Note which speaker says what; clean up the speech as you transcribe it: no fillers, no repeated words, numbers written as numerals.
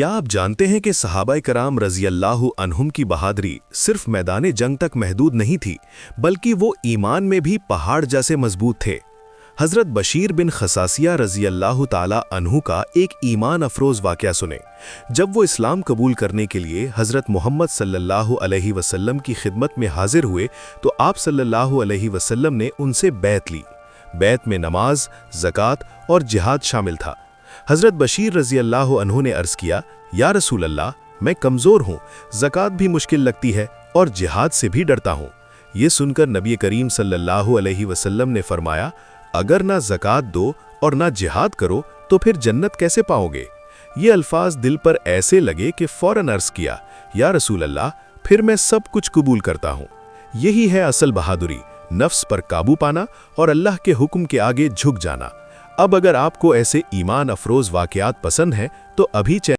Speaker 1: کیا آپ جانتے ہیں کہ صحابہ کرام رضی اللہ عنہم کی بہادری صرف میدان جنگ تک محدود نہیں تھی بلکہ وہ ایمان میں بھی پہاڑ جیسے مضبوط تھے؟ حضرت بشیر بن خصاصیہ رضی اللہ تعالی عنہ کا ایک ایمان افروز واقعہ سنیں۔ جب وہ اسلام قبول کرنے کے لیے حضرت محمد صلی اللہ علیہ وسلم کی خدمت میں حاضر ہوئے تو آپ صلی اللہ علیہ وسلم نے ان سے بیعت لی۔ بیعت میں نماز، زکوٰۃ اور جہاد شامل تھا۔ حضرت بشیر رضی اللہ عنہ نے عرض کیا، یا رسول اللہ، میں کمزور ہوں، زکوٰۃ بھی مشکل لگتی ہے اور جہاد سے بھی ڈرتا ہوں۔ یہ سن کر نبی کریم صلی اللہ علیہ وسلم نے فرمایا، اگر نہ زکوٰۃ دو اور نہ جہاد کرو تو پھر جنت کیسے پاؤ گے؟ یہ الفاظ دل پر ایسے لگے کہ فوراً عرض کیا، یا رسول اللہ، پھر میں سب کچھ قبول کرتا ہوں۔ یہی ہے اصل بہادری، نفس پر قابو پانا اور اللہ کے حکم کے آگے جھک جانا۔ اب اگر آپ کو ایسے ایمان افروز واقعات پسند ہیں تو ابھی